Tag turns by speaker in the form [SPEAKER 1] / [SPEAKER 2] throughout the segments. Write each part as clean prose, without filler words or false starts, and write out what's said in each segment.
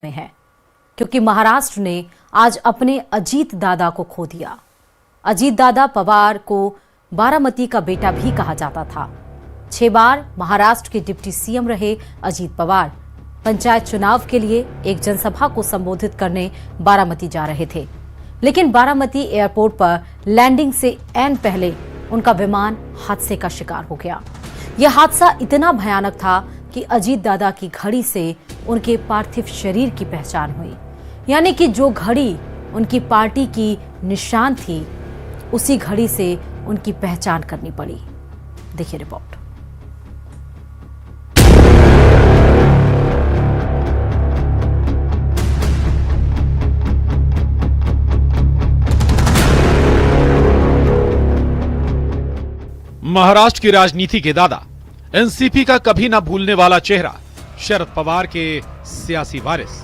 [SPEAKER 1] में है, क्योंकि महाराष्ट्र ने आज अपने अजीत दादा को खो दिया। अजीत दादा पवार को बारामती का बेटा भी कहा जाता था। 6 बार महाराष्ट्र के डिप्टी सीएम रहे अजीत पवार पंचायत चुनाव के लिए एक जनसभा को संबोधित करने बारामती जा रहे थे, लेकिन बारामती एयरपोर्ट पर लैंडिंग से ऐन पहले उनका विमान हादसे का शिकार हो गया। यह हादसा इतना भयानक था कि अजीत दादा की घड़ी से उनके पार्थिव शरीर की पहचान हुई, यानी कि जो घड़ी उनकी पार्टी की निशान थी उसी घड़ी से उनकी पहचान करनी पड़ी। देखिए रिपोर्ट।
[SPEAKER 2] महाराष्ट्र की राजनीति के दादा, एनसीपी का कभी न भूलने वाला चेहरा, शरद पवार के सियासी वारिस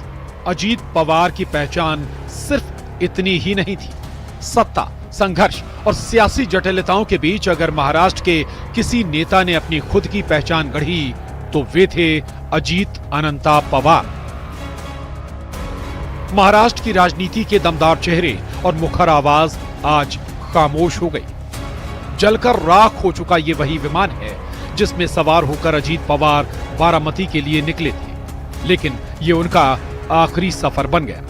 [SPEAKER 2] अजीत पवार की पहचान सिर्फ इतनी ही नहीं थी। सत्ता, संघर्ष और सियासी जटिलताओं के बीच अगर महाराष्ट्र के किसी नेता ने अपनी खुद की पहचान गढ़ी तो वे थे अजीत अनंता पवार। महाराष्ट्र की राजनीति के दमदार चेहरे और मुखर आवाज आज खामोश हो गई। जलकर राख हो चुका ये वही विमान है जिसमें सवार होकर अजीत पवार बारामती के लिए निकले थे, लेकिन ये उनका आखिरी सफर बन गया,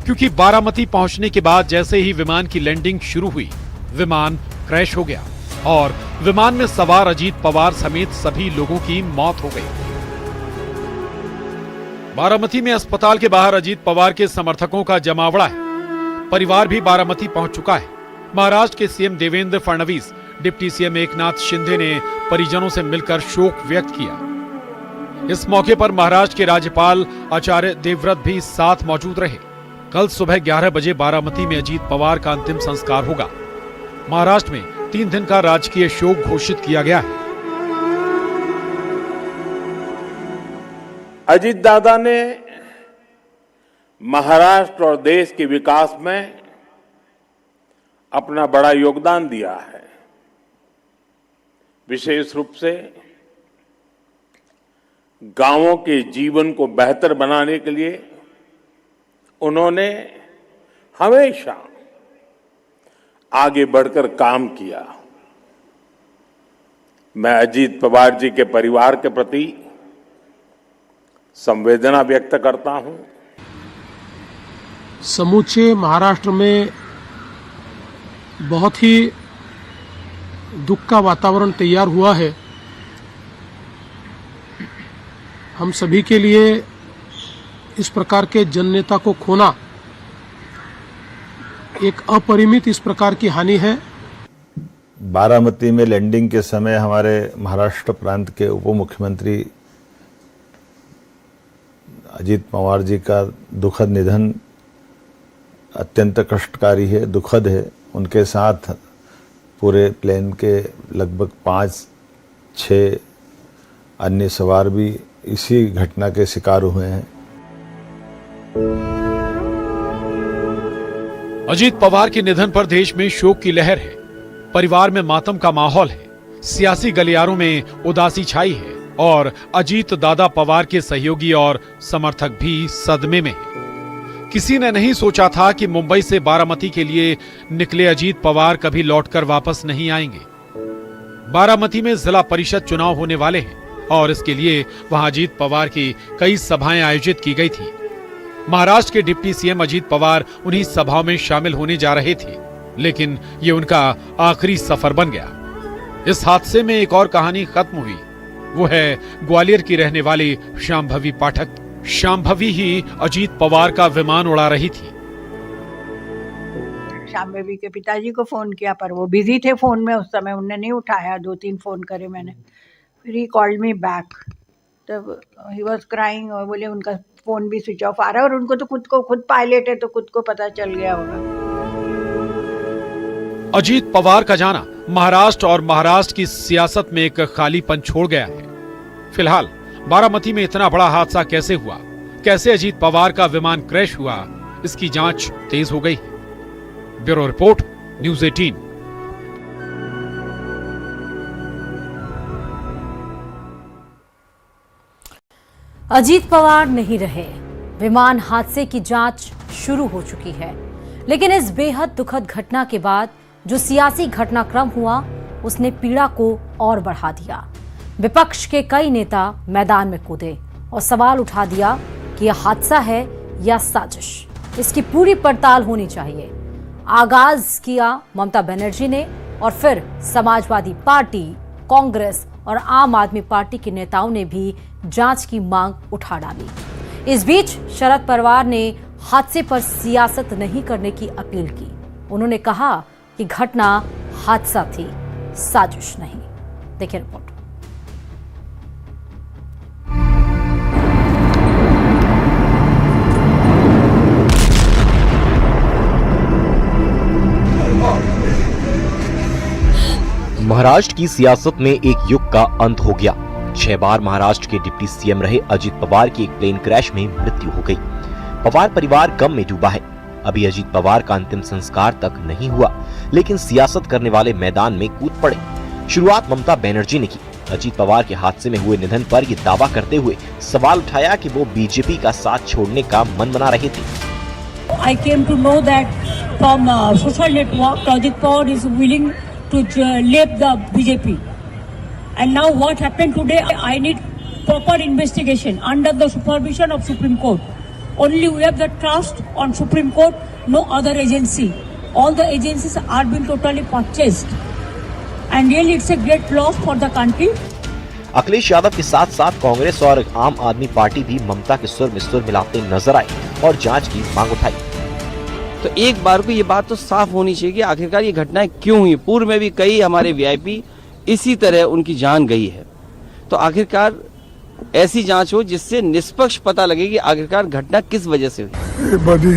[SPEAKER 2] क्योंकि बारामती पहुंचने के बाद जैसे ही विमान की लैंडिंग शुरू हुई, विमान क्रैश हो गया और विमान में सवार अजीत पवार समेत सभी लोगों की मौत हो गई। बारामती में अस्पताल के बाहर अजीत पवार के समर्थकों का जमावड़ा है। परिवार भी बारामती पहुंच चुका है। महाराष्ट्र के CM Devendra Fadnavis, deputy CM Eknath Shinde ने परिजनों से मिलकर शोक व्यक्त किया। इस मौके पर महाराष्ट्र के राज्यपाल आचार्य देवव्रत भी साथ मौजूद रहे। कल सुबह 11 बजे बारामती में अजीत पवार का अंतिम संस्कार होगा। महाराष्ट्र में 3 दिन का राजकीय शोक घोषित किया गया है।
[SPEAKER 3] अजीत दादा ने महाराष्ट्र और देश के विकास में अपना बड़ा योगदान दिया है। विशेष रूप से गांवों के जीवन को बेहतर बनाने के लिए उन्होंने हमेशा आगे बढ़कर काम किया। मैं अजीत पवार जी के परिवार के प्रति संवेदना व्यक्त करता हूं।
[SPEAKER 4] समूचे महाराष्ट्र में बहुत ही दुख का वातावरण तैयार हुआ है। हम सभी के लिए इस प्रकार के जननेता को खोना एक अपरिमित इस प्रकार की हानि है।
[SPEAKER 5] बारामती में लैंडिंग के समय हमारे महाराष्ट्र प्रांत के उप मुख्यमंत्री अजीत पवार जी का दुखद निधन अत्यंत कष्टकारी है, दुखद है। उनके साथ पूरे प्लेन के लगभग 5-6 अन्य सवार भी इसी घटना के शिकार हुए हैं।
[SPEAKER 2] अजीत पवार के निधन पर देश में शोक की लहर है। परिवार में मातम का माहौल है। सियासी गलियारों में उदासी छाई है और अजीत दादा पवार के सहयोगी और समर्थक भी सदमे में हैं। किसी ने नहीं सोचा था कि मुंबई से बारामती के लिए निकले अजीत पवार कभी लौटकर वापस नहीं आएंगे। बारामती में जिला परिषद चुनाव होने वाले हैं और इसके लिए वहां अजीत पवार की कई सभाएं आयोजित की गई थी। महाराष्ट्र के डिप्टी सीएम अजीत पवार उन्हीं सभाओं में शामिल होने जा रहे थे, लेकिन ये उनका आखिरी सफर बन गया। इस हादसे में एक और कहानी खत्म हुई। वो है ग्वालियर की रहने वाली शांभवी पाठक। शांभवी ही अजीत पवार का विमान उड़ा रही थी।
[SPEAKER 6] शांभवी के पिताजी को फोन किया पर वो बिजी थे फोन में, उस समय उन्होंने नहीं उठाया। 2-3 फोन करे मैंने, फिर ही कॉल्ड मी बैक। तब ही वाज क्राइंग और बोले उनका फोन भी स्विच ऑफ आ रहा है और उनको तो खुद पायलट है तो खुद को पता चल गया होगा।
[SPEAKER 2] अजीत पवार का जाना महाराष्ट्र और महाराष्ट्र की सियासत में एक खालीपन छोड़ गया है। फिलहाल बारामती में इतना बड़ा हादसा कैसे हुआ, कैसे अजीत पवार का विमान क्रैश हुआ, इसकी जांच तेज हो गई है। Bureau report, news 18।
[SPEAKER 1] Ajit Pawar नहीं रहे, विमान हादसे की जांच शुरू हो चुकी है, लेकिन इस बेहद दुखद घटना के बाद जो सियासी घटनाक्रम हुआ उसने पीड़ा को और बढ़ा दिया। विपक्ष के कई नेता मैदान में कूदे और सवाल उठा दिया कि यह हादसा है या साजिश, इसकी पूरी पड़ताल होनी चाहिए। आगाज किया ममता बनर्जी ने और फिर समाजवादी पार्टी, कांग्रेस और आम आदमी पार्टी के नेताओं ने भी जांच की मांग उठा डाली। इस बीच शरद पवार ने हादसे पर सियासत नहीं करने की अपील की। उन्होंने कहा कि घटना हादसा थी, साजिश नहीं। देखिए रिपोर्ट।
[SPEAKER 7] महाराष्ट्र की सियासत में एक युग का अंत हो गया। 6 बार महाराष्ट्र के डिप्टी सीएम रहे अजित पवार की एक प्लेन क्रैश में मृत्यु हो गई। पवार परिवार गम में डूबा है। अभी अजित पवार का अंतिम संस्कार तक नहीं हुआ, लेकिन सियासत करने वाले मैदान में कूद पड़े। शुरुआत ममता बनर्जी ने की। अजित पवार के हादसे में हुए निधन पर ये दावा करते हुए सवाल उठाया कि वो बीजेपी का साथ छोड़ने का मन बना रहे थे।
[SPEAKER 8] I came to know that from social network, Ajit Pawar is willing to leave the BJP. And now what happened today, I need proper investigation under the supervision of Supreme Court. Only we have the trust on Supreme Court, no other agency. All the agencies are being totally purchased. And really it's a great loss for the country.
[SPEAKER 7] Akhilesh Yadav के साथ साथ कांग्रेस और आम आदमी party भी ममता के सुर में सुर मिलाते नजर आए और जांच की मांग उठाई।
[SPEAKER 9] तो एक बार को ये बात तो साफ होनी चाहिए कि आखिरकार ये घटनाएं क्यों हुई। पूर्व में भी कई हमारे वीआईपी इसी तरह उनकी जान गई है। तो आखिरकार ऐसी जांच हो जिससे निष्पक्ष पता लगे कि आखिरकार घटना किस वजह से हुई।
[SPEAKER 10] ये बड़ी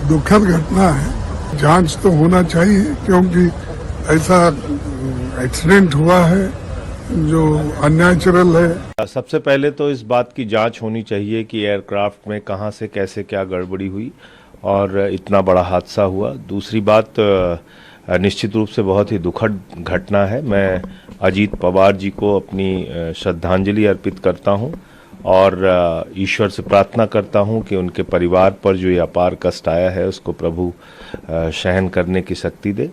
[SPEAKER 10] दुखद घटना है, जांच तो होना चाहिए क्योंकि ऐसा एक्सीडेंट हुआ है जो अननेचुरल है।
[SPEAKER 11] सबसे पहले तो इस बात की जांच होनी चाहिए कि एयरक्राफ्ट में कहां से कैसे क्या गड़बड़ी हुई और इतना बड़ा हादसा हुआ। दूसरी बात निश्चित रूप से बहुत ही दुखद घटना है। मैं अजीत पवार जी को अपनी श्रद्धांजलि अर्पित करता हूं और ईश्वर से प्रार्थना करता हूं कि उनके परिवार पर जो ये अपार कष्ट आया है उसको प्रभु सहन करने की शक्ति दे,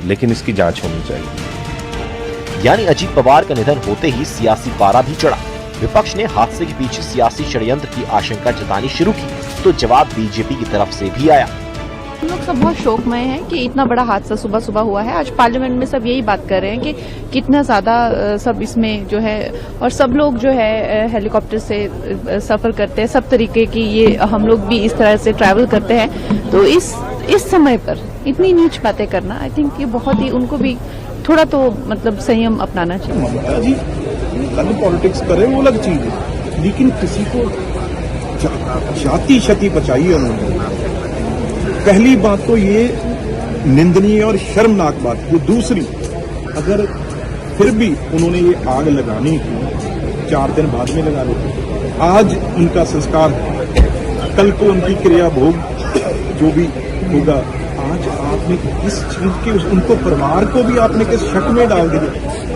[SPEAKER 11] लेकिन इसकी जांच होनी चाहिए।
[SPEAKER 7] यानी अजीत पवार का निधन होते ही सियासी पारा भी चढ़ा। विपक्ष ने हादसे के पीछे सियासी षड्यंत्र की आशंका जतानी शुरू की तो जवाब बीजेपी की तरफ से भी आया।
[SPEAKER 12] हम लोग सब बहुत शोकमय हैं कि इतना बड़ा हादसा सुबह सुबह हुआ है। आज पार्लियामेंट में सब यही बात कर रहे हैं कि कितना ज्यादा सब इसमें जो है, और सब लोग जो है हेलीकॉप्टर से सफर करते हैं, सब तरीके की ये हम लोग भी इस तरह से ट्रैवल करते हैं। तो इस समय पर इतनी नीच बातें करना, आई थिंक ये बहुत ही, उनको भी थोड़ा तो मतलब संयम अपनाना चाहिए।
[SPEAKER 13] ममता जी पॉलिटिक्स करे वो अलग चीज है, लेकिन किसी को जाति क्षति पहुंचाई है उन्होंने। पहली बात तो ये निंदनीय और शर्मनाक बात है। दूसरी, अगर फिर भी उन्होंने ये आग लगानी थी 4 दिन बाद में लगा दी। आज उनका संस्कार, कल को उनकी क्रिया भोग जो भी होगा। आज आपने किस चीज के उनको परिवार को भी आपने किस शक में डाल दिया,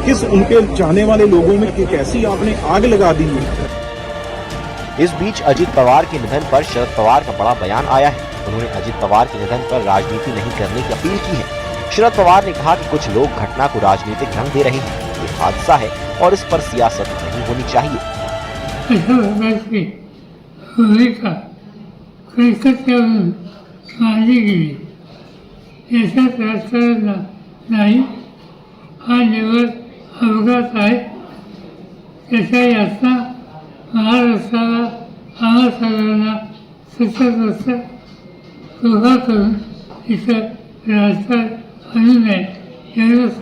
[SPEAKER 13] किस उनके चाहने वाले लोगों में कैसी आपने आग लगा दी है।
[SPEAKER 7] इस बीच अजित पवार के निधन पर शरद पवार का बड़ा बयान आया है। उन्होंने अजित पवार के निधन पर राजनीति नहीं करने की अपील की है। शरद पवार ने कहा कि कुछ लोग घटना को राजनीतिक रंग दे रहे हैं। ये हादसा है और इस पर सियासत नहीं होनी चाहिए।
[SPEAKER 14] याचा राजकारणाला नाही हा निवड अपघात आहे। त्याच्या याचा महाराष्ट्राला आम्हा सगळ्यांना सतत कृपा करून इथं राजकारण आणू नये एवढंच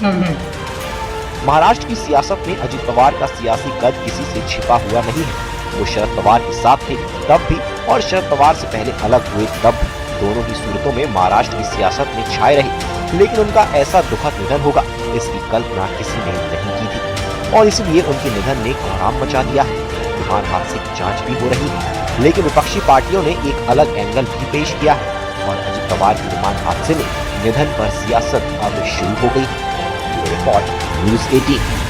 [SPEAKER 14] सांगायचं।
[SPEAKER 7] महाराष्ट्र की सियासत में अजित पवार का सियासी कद किसी से छिपा हुआ नहीं है। वो शरद पवार के साथ थे तब भी और शरद पवार से पहले अलग हुए तब भी। दोनों ही सूरतों में महाराष्ट्र की सियासत में छाए रहे, लेकिन उनका ऐसा दुखद निधन होगा इसकी कल्पना किसी ने नहीं की थी और इसलिए उनके निधन ने कोहराम मचा दिया है। विमान हादसे की जांच भी हो रही है, लेकिन विपक्षी पार्टियों ने एक अलग एंगल भी पेश किया है और अजित पवार के विमान हादसे में निधन पर सियासत अब शुरू हो गई। Report news 18।